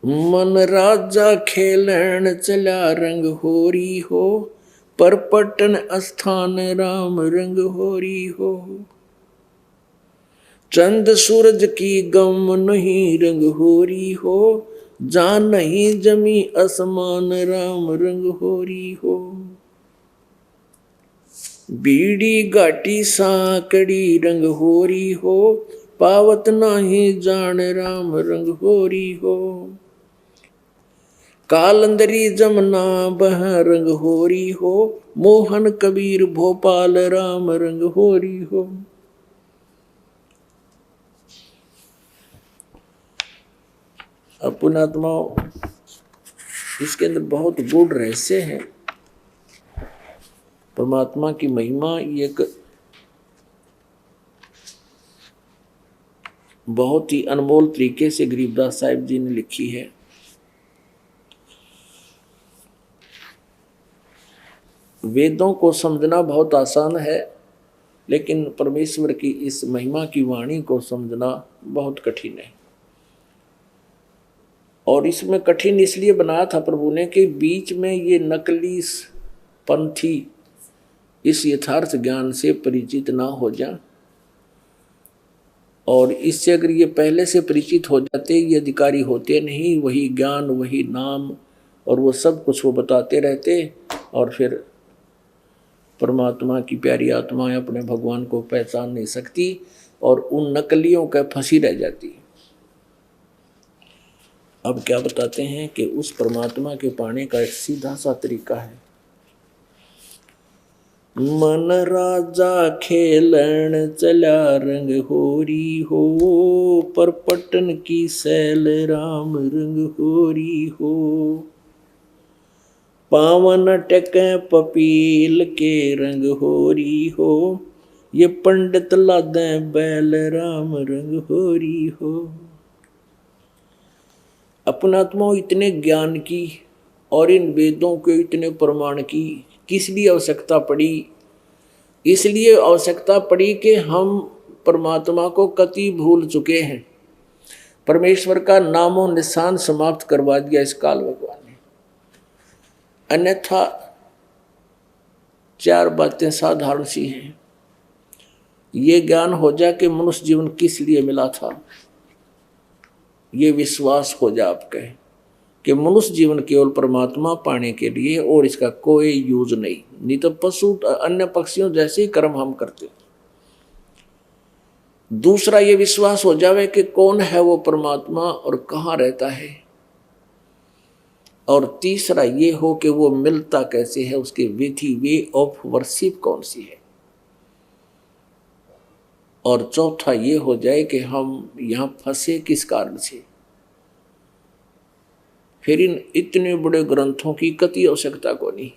मन राजा खेलन चला रंग होरी हो, पर पटन स्थान राम रंग होरी हो। चंद सूरज की गम नहीं रंग होरी हो, जान नहीं जमी आसमान राम रंग होरी हो। बीड़ी घाटी सांकड़ी रंग होरी हो, पावत नाही जान राम रंग होरी हो। कालंदरी जमुना बह रंग होरी हो, मोहन कबीर भोपाल राम रंग होरी हो। अब पुण्यात्माओं, इसके अंदर बहुत गूढ़ रहस्य है। परमात्मा की महिमा एक बहुत ही अनमोल तरीके से गरीबदास साहिब जी ने लिखी है। वेदों को समझना बहुत आसान है, लेकिन परमेश्वर की इस महिमा की वाणी को समझना बहुत कठिन है। और इसमें कठिन इसलिए बनाया था प्रभु ने कि बीच में ये नकली पंथी इस यथार्थ ज्ञान से परिचित ना हो जाए, और इससे अगर ये पहले से परिचित हो जाते, ये अधिकारी होते नहीं, वही ज्ञान वही नाम और वो सब कुछ वो बताते रहते, और फिर परमात्मा की प्यारी आत्माएं अपने भगवान को पहचान नहीं सकती और उन नकलियों का फंसी रह जाती। अब क्या बताते हैं कि उस परमात्मा के पाने का एक सीधा सा तरीका है। मन राजा खेलन चला रंग होरी हो, पर पटन की सैल राम रंग होरी हो। पावन टके पपील के रंग होरी हो, ये पंडित लादे बैल राम रंग होरी हो। अपनात्माओं, इतने ज्ञान की और इन वेदों के इतने प्रमाण की किस लिए आवश्यकता पड़ी? इसलिए आवश्यकता पड़ी कि हम परमात्मा को कति भूल चुके हैं। परमेश्वर का नामो निशान समाप्त करवा दिया इस काल भगवान ने। अन्यथा चार बातें साधारण सी हैं। ये ज्ञान हो जाए कि मनुष्य जीवन किस लिए मिला था, ये विश्वास हो जाए आपका कि मनुष्य जीवन केवल परमात्मा पाने के लिए, और इसका कोई यूज नहीं तो पशु अन्य पक्षियों जैसे ही कर्म हम करते। दूसरा ये विश्वास हो जावे कि कौन है वो परमात्मा और कहाँ रहता है, और तीसरा ये हो कि वो मिलता कैसे है, उसकी विधि वे ऑफ वर्शिप कौन सी है, और चौथा ये हो जाए कि हम यहाँ फंसे किस कारण से। फिर इन इतने बड़े ग्रंथों की कति आवश्यकता को नहीं।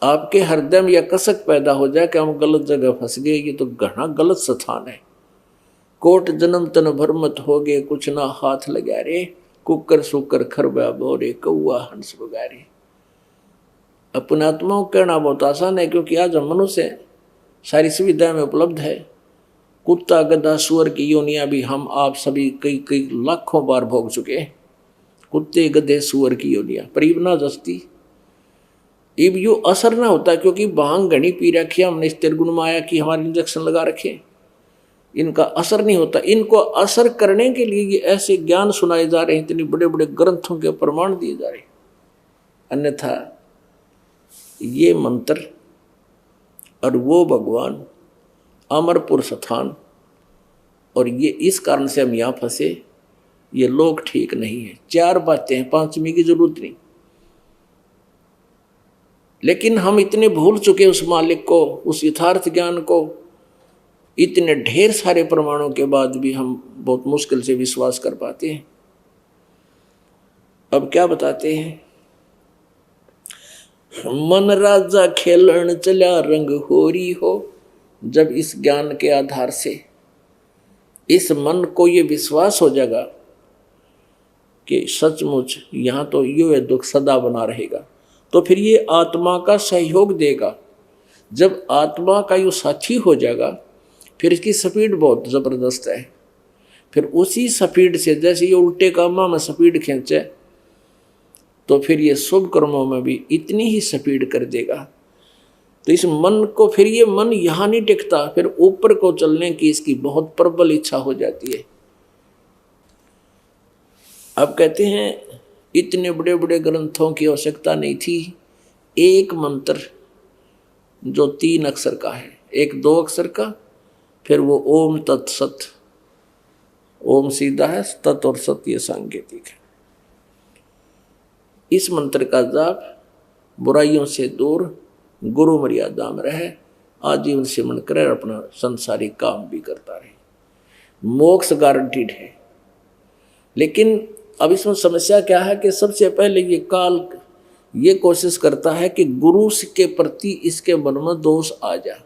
आपके हृदय में यह कसक पैदा हो जाए कि हम गलत जगह फंस गए, ये तो घना गलत स्थान है। कोट जन्म तन भरमत हो गए, कुछ ना हाथ लगा रे, कुकर सुकर खरबा बोरे, कौआ हंस बगारे। अपने आत्माओं कहना बहुत आसान है, क्योंकि आज हम मनुष्य सारी सुविधाएं में उपलब्ध है। कुत्ता गधा सुअर की योनियां भी हम आप सभी कई कई लाखों बार भोग चुके हैं। कुत्ते गधे सुअर की योनियां पर इबना जस्ती इब यू असर ना होता, क्योंकि भांग घनी पी रखी हमने, इस तिरगुण माया की हमारे इंजेक्शन लगा रखे, इनका असर नहीं होता। इनको असर करने के लिए ये ऐसे ज्ञान सुनाए जा रहे हैं, इतने बड़े बड़े ग्रंथों के प्रमाण दिए जा रहे हैं। अन्यथा ये मंत्र और वो भगवान अमरपुर स्थान, और ये इस कारण से हम यहाँ फंसे, ये लोग ठीक नहीं है। चार बातें हैं, पांचवी की जरूरत नहीं। लेकिन हम इतने भूल चुके उस मालिक को, उस यथार्थ ज्ञान को। इतने ढेर सारे प्रमाणों के बाद भी हम बहुत मुश्किल से विश्वास कर पाते हैं। अब क्या बताते हैं? मन राजा खेलन चला रंग होरी हो। जब इस ज्ञान के आधार से इस मन को ये विश्वास हो जाएगा कि सचमुच यहाँ तो यो दुख सदा बना रहेगा, तो फिर ये आत्मा का सहयोग देगा। जब आत्मा का यो साथी हो जाएगा, फिर इसकी स्पीड बहुत ज़बरदस्त है। फिर उसी स्पीड से, जैसे ये उल्टे कामों में स्पीड खींचे तो फिर ये शुभ कर्मों में भी इतनी ही स्पीड कर देगा। तो इस मन को, फिर ये मन यहाँ नहीं टिकता, फिर ऊपर को चलने की इसकी बहुत प्रबल इच्छा हो जाती है। अब कहते हैं इतने बड़े बड़े ग्रंथों की आवश्यकता नहीं थी, एक मंत्र जो 3 अक्षर का है, एक 2 अक्षर का, फिर वो ओम तत्सत, ओम सीधा है, तत् और सत ये सांकेतिक है। इस मंत्र का जाप बुराइयों से दूर, गुरु मर्यादा में रहे, आजीवन सिमरण करे, अपना संसारिक काम भी करता रहे, मोक्ष गारंटीड है। लेकिन अब इसमें समस्या क्या है कि सबसे पहले ये काल ये कोशिश करता है कि गुरु के प्रति इसके मन में दोष आ जाए।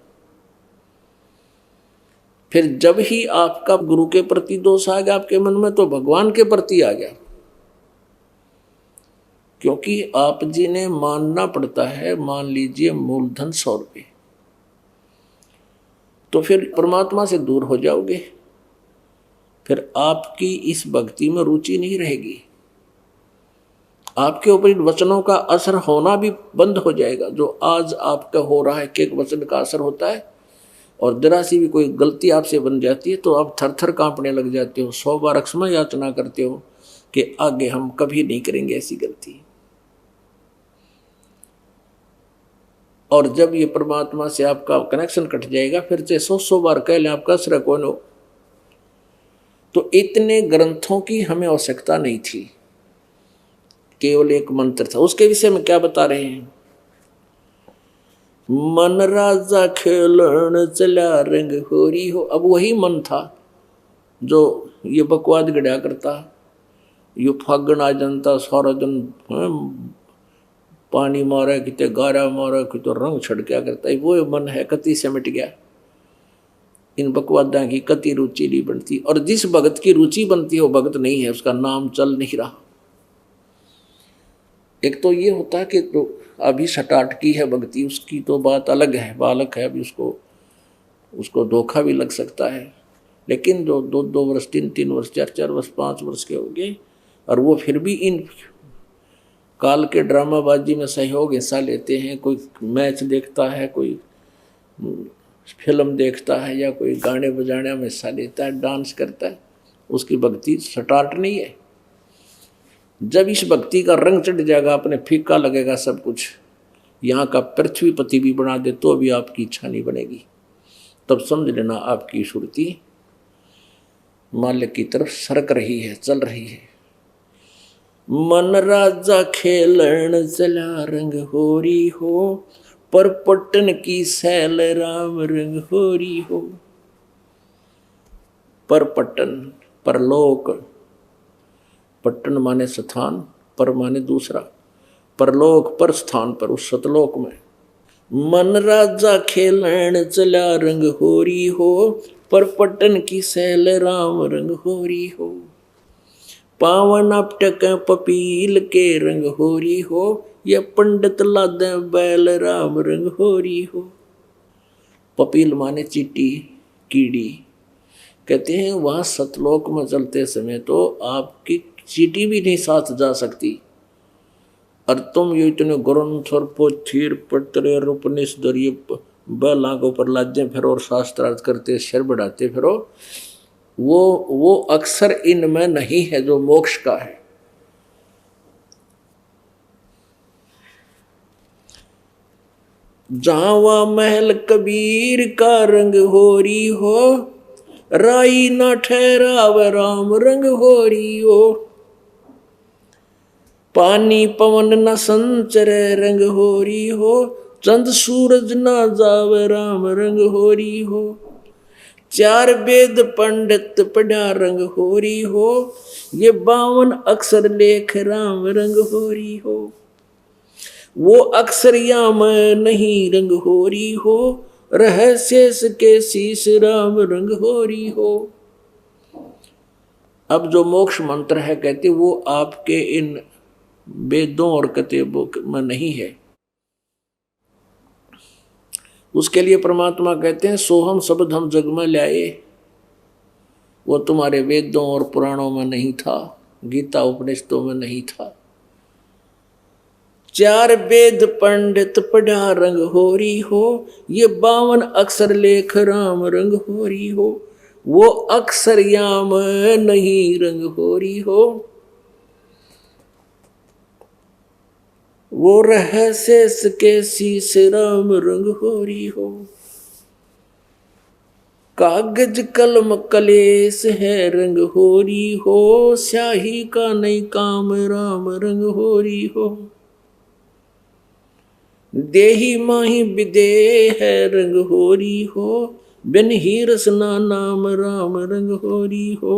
फिर जब ही आपका गुरु के प्रति दोष आ गया आपके मन में, तो भगवान के प्रति आ गया, क्योंकि आप जी ने मानना पड़ता है, मान लीजिए मूलधन 100 रुपये, तो फिर परमात्मा से दूर हो जाओगे, फिर आपकी इस भक्ति में रुचि नहीं रहेगी, आपके ऊपर इन वचनों का असर होना भी बंद हो जाएगा। जो आज आपका हो रहा है कि एक वचन का असर होता है, और जरा सी भी कोई गलती आपसे बन जाती है तो आप थर थर कांपने लग जाते हो, 100 बार क्षमा याचना करते हो कि आगे हम कभी नहीं करेंगे ऐसी गलती। और जब ये परमात्मा से आपका कनेक्शन कट जाएगा, फिर से 100 बार कह लें आपका असर कौन हो। तो इतने ग्रंथों की हमें आवश्यकता नहीं थी, केवल एक मंत्र था। उसके विषय में क्या बता रहे हैं? मन राजा खेलन चला रंग होरी हो। अब वही मन था जो ये बकवाद गढ़ा करता, यो फागण आ जनता सारा दिन पानी मारा, कितने गारा मारा, कितने रंग छड़किया करता है, वो मन है कति से मिट गया। इन बकवादा की कति रुचि नहीं बनती, और जिस भगत की रुचि बनती है वो भगत नहीं है, उसका नाम चल नहीं रहा। एक तो ये होता है कि तो अभी सटाट की है भक्ति, उसकी तो बात अलग है, बालक है अभी, उसको धोखा भी लग सकता है। लेकिन जो 2-2 वर्ष 3-3 वर्ष 4-4 वर्ष 5 वर्ष के हो गए, और वो फिर भी इन काल के ड्रामाबाजी में सहयोग हिस्सा लेते हैं, कोई मैच देखता है, कोई फिल्म देखता है, या कोई गाने बजाने में हिस्सा लेता है, डांस करता है, उसकी भक्ति सटाट नहीं है। जब इस भक्ति का रंग चढ़ जाएगा, अपने फीका लगेगा सब कुछ, यहाँ का पृथ्वीपति भी बना दे तो भी आपकी इच्छा नहीं बनेगी, तब समझ लेना आपकी सुरती मालिक की तरफ सरक रही है, चल रही है। मन राजा खेलन चला रंग होरी हो, पर पट्टन की सैल राम रंग होरी हो। पर पट्टन, परलोक, पट्टन माने स्थान, पर माने दूसरा, परलोक पर स्थान पर, उस सतलोक में। मन राजा खेलन चला रंग होरी हो, पर पट्टन की सैल राम रंग होरी हो। पावन अपटक पपील के रंग होरी हो, ये पंडित लादे बैल राम रंग होरी हो। पपील माने चीटी, कीड़ी। कहते हैं वहाँ सतलोक में चलते समय तो आपकी चीटी भी नहीं साथ जा सकती, और तुम ये इतने ग्रंथ और पोथीर पत्र और उपनिषद ये बैलों के ऊपर लादे फिरो और शास्त्रार्थ करते सिर बढ़ाते फिरो, वो अक्सर इनमें नहीं है जो मोक्ष का है। जावा महल कबीर का रंग होरी हो, राई न ठहराव राम रंग होरी हो। पानी पवन न संचर रंग होरी हो, चंद सूरज न जाव राम रंग होरी हो। 4 वेद पंडित पढ़ा रंग होरी हो, ये 52 अक्षर लेख राम रंग होरी हो। वो अक्षर याम नहीं रंग होरी हो, रहस्य के शीश राम रंग होरी हो। अब जो मोक्ष मंत्र है कहते वो आपके इन वेदों और किताबों में नहीं है। उसके लिए परमात्मा कहते हैं सोहम शब्द हम जग में लाए, वो तुम्हारे वेदों और पुराणों में नहीं था, गीता उपनिषदों में नहीं था। 4 वेद पंडित पढ़ा रंग होरी हो, ये 52 अक्षर लेख राम रंग होरी हो। वो अक्षर याम नहीं रंग होरी हो, वो रहस्य के शीश राम रंग होरी हो। कागज कलम कलेस है रंग होरी हो, स्याही का नहीं काम राम रंग होरी हो। देही माही विदे है रंग होरी हो, बिन ही रसना नाम राम रंग होरी हो।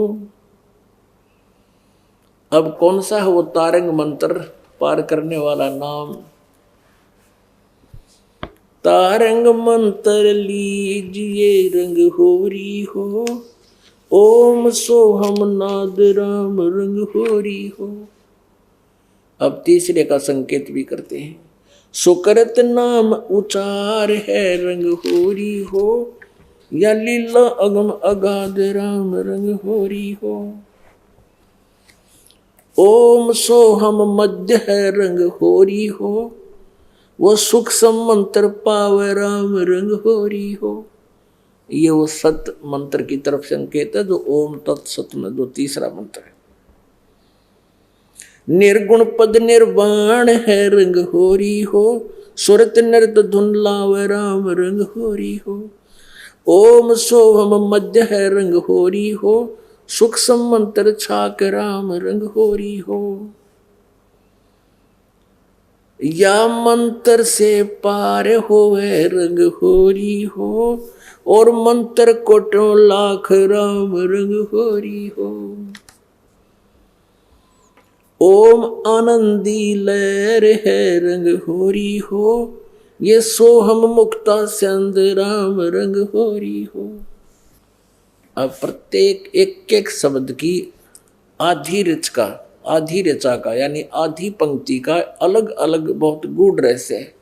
अब कौन सा है वो तारंग मंत्र पार करने वाला नाम? तारंग मंत्र लीजिए रंग होरी हो, ओम सोहम नाद राम रंग होरी हो। अब तीसरे का संकेत भी करते हैं। सुकृत नाम उचार है रंग होरी हो, या लीला अगम अगाध राम रंग होरी हो। ओम सोहम मध्य है रंग होरी हो, वो सुख मंत्र पावे राम रंग होरी हो। ये वो सत मंत्र की तरफ संकेत है जो ओम तत्सत में जो तीसरा मंत्र है। निर्गुण पद निर्वाण है रंग होरी हो, सुरत नृत धुन लावे राम रंग होरी हो। ओम सोहम मध्य है रंग होरी हो, सुख मंत्र छाक राम रंग होरी हो। या मंत्र से पार होवे रंग होरी हो, और मंत्र कोटों लाख राम रंग होरी हो। ओम आनंदी लहर है रंग होरी हो, ये सोहम मुक्ता संद राम रंग होरी हो। अब प्रत्येक एक एक शब्द की आधी ऋचा का यानी आधी पंक्ति का अलग अलग बहुत गूढ़ रहस्य है।